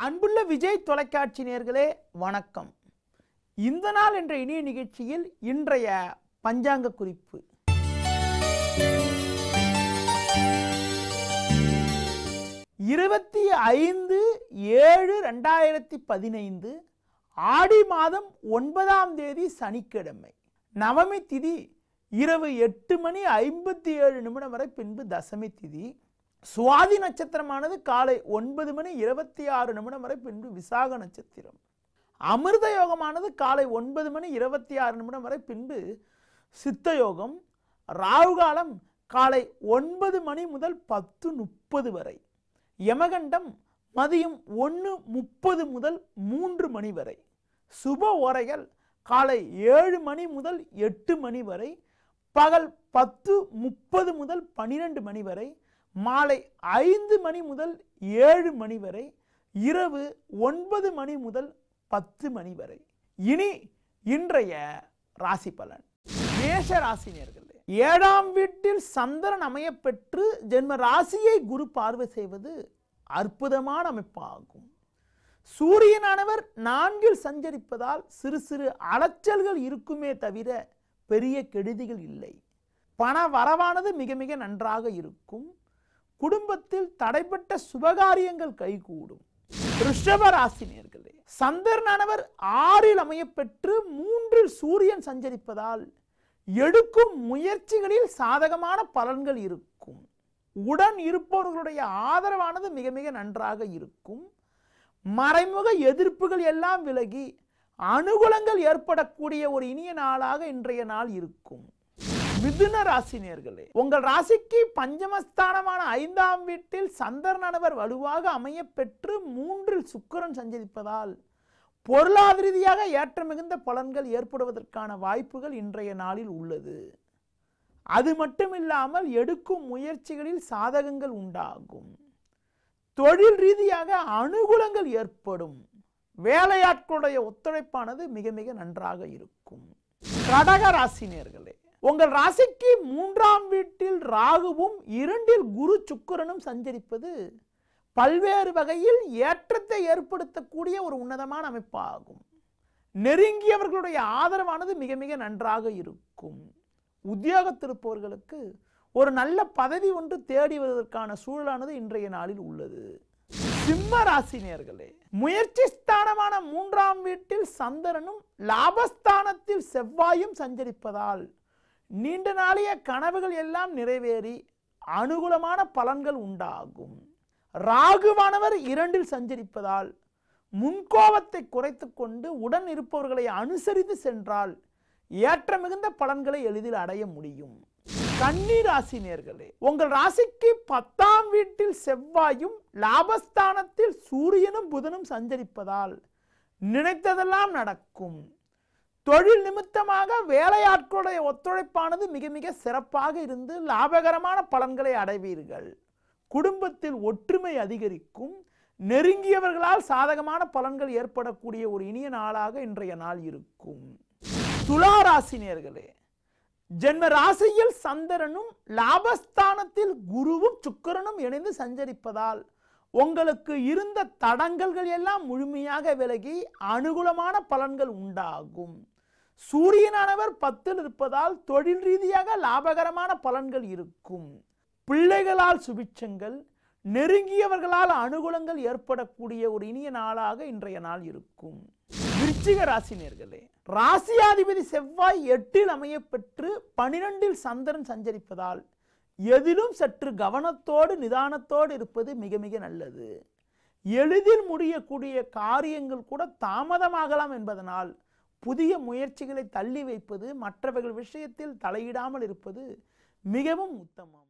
அன்புள்ள விஜய் தொலைக்காட்சி நேயர்களே வணக்கம். இந்த நாள் என்ற இனிய நிகழ்ச்சியில் இன்றைய பஞ்சாங்க குறிப்பு. இருபத்தி 5/7/2015 ஆடி மாதம் 9ஆம் தேதி சனிக்கிழமை. நவமி திதி இரவு 8:57 வரை, பின்பு தசமி திதி. சுவாதி நட்சத்திரமானது காலை 9:26 வரை, பின்பு விசாக நட்சத்திரம். அமிர்த யோகமானது காலை 9:26 வரை, பின்பு சித்த யோகம். ராகு காலம் காலை 9 மணி முதல் 10:30 வரை. யமகண்டம் மதியம் 1:30 முதல் 3 மணி வரை. சுப ஓரைகள் காலை 7 மணி முதல் 8 மணி வரை, பகல் 10:30 முதல் 12 மணி வரை, மாலை 5 மணி முதல் 7 மணி வரை, இரவு 9 மணி முதல் 10 மணி வரை. இனி இன்றைய ராசி பலன். மேஷ ராசி நேயர்களே, 7ஆம் வீட்டில் சந்திரன் அமைய பெற்று ஜென்ம ராசியை குரு பார்வை செய்வது அற்புதமான அமைப்பாகும். சூரியனானவர் 4இல் சஞ்சரிப்பதால் சிறு சிறு அலைச்சல்கள் இருக்குமே தவிர பெரிய கெடுதிகள் இல்லை. பண வரவானது மிக மிக நன்றாக இருக்கும். குடும்பத்தில் தடைப்பட்ட சுபகாரியங்கள் கைகூடும். ரிஷப ராசி நேயர்களே, சந்திரனானவர் 6இல் அமைய பெற்று 3இல் சூரியன் சஞ்சரிப்பதால் எடுக்கும் முயற்சிகளில் சாதகமான பலன்கள் இருக்கும். உடன் இருப்பவர்களுடைய ஆதரவானது மிக மிக நன்றாக இருக்கும். மறைமுக எதிர்ப்புகள் எல்லாம் விலகி அனுகூலங்கள் ஏற்படக்கூடிய ஒரு இனிய நாளாக இன்றைய நாள் இருக்கும். மிதுன ராசி நேயர்களே, உங்கள் ராசிக்கு பஞ்சமஸ்தானமான 5ஆம் வீட்டில் சந்திரனானவர் வலுவாக அமைய பெற்று 3இல் சுக்கிரன் சஞ்சரிப்பதால் பொருளாதார ரீதியாக ஏற்ற மிகுந்த பலன்கள் ஏற்படுவதற்கான வாய்ப்புகள் இன்றைய நாளில் உள்ளது. அது மட்டுமில்லாமல் எடுக்கும் முயற்சிகளில் சாதகங்கள் உண்டாகும். தொழில் ரீதியாக அனுகூலங்கள் ஏற்படும். வேலையாட்களுடைய ஒத்துழைப்பானது மிக மிக நன்றாக இருக்கும். கடக ராசி நேயர்களே, உங்கள் ராசிக்கு 3ஆம் வீட்டில் ராகுவும் 2இல் குரு சுக்கிரனும் சஞ்சரிப்பது பல்வேறு வகையில் ஏற்றத்தை ஏற்படுத்தக்கூடிய ஒரு உன்னதமான அமைப்பாகும். நெருங்கியவர்களுடைய ஆதரவானது மிக மிக நன்றாக இருக்கும். உத்தியோகத்திருப்பவர்களுக்கு ஒரு நல்ல பதவி ஒன்று தேடி வருவதற்கான சூழலானது இன்றைய நாளில் உள்ளது. சிம்ம ராசி நேயர்களே, முயற்சி ஸ்தானமான 3ஆம் வீட்டில் சந்திரனும் லாபஸ்தானத்தில் செவ்வாயும் சஞ்சரிப்பதால் நீண்ட நாளைய கனவுகள் எல்லாம் நிறைவேறி அனுகூலமான பலன்கள் உண்டாகும். ராகுவானவர் 2இல் சஞ்சரிப்பதால் முன்கோபத்தை குறைத்து கொண்டு உடன் இருப்பவர்களை அனுசரித்து சென்றால் ஏற்ற மிகுந்த பலன்களை எளிதில் அடைய முடியும். கன்னி ராசி நேயர்களே, உங்கள் ராசிக்கு 10ஆம் வீட்டில் செவ்வாயும் லாபஸ்தானத்தில் சூரியனும் புதனும் சஞ்சரிப்பதால் நினைத்ததெல்லாம் நடக்கும். தொழில் நிமித்தமாக வேலையாட்களுடைய ஒத்துழைப்பானது மிக மிக சிறப்பாக இருந்து லாபகரமான பலன்களை அடைவீர்கள். குடும்பத்தில் ஒற்றுமை அதிகரிக்கும். நெருங்கியவர்களால் சாதகமான பலன்கள் ஏற்படக்கூடிய ஒரு இனிய நாளாக இன்றைய நாள் இருக்கும். துலா ராசி நேயர்களே, ஜென்ம ராசியில் சந்திரனும் லாபஸ்தானத்தில் குருவும் சுக்கிரனும் இணைந்து சஞ்சரிப்பதால் உங்களுக்கு இருந்த தடங்கல்கள் எல்லாம் முழுமையாக விலகி அனுகூலமான பலன்கள் உண்டாகும். சூரியனானவர் 10இல் இருப்பதால் தொழில் ரீதியாக லாபகரமான பலன்கள் இருக்கும். பிள்ளைகளால் சுபிட்சங்கள், நெருங்கியவர்களால் அனுகூலங்கள் ஏற்படக்கூடிய ஒரு இனிய நாளாக இன்றைய நாள் இருக்கும். விருச்சிக ராசி நேயர்களே, ராசியாதிபதி செவ்வாய் 8இல் அமைய பெற்று 12இல் சந்திரன் சஞ்சரிப்பதால் எதிலும் சற்று கவனத்தோடு நிதானத்தோடு இருப்பது மிக மிக நல்லது. எளிதில் முடியக்கூடிய காரியங்கள் கூட தாமதமாகலாம் என்பதனால் புதிய முயற்சிகளை தள்ளி வைப்பது, மற்றவர்கள் விஷயத்தில் தலையிடாமல் இருப்பது மிகவும் உத்தமம்.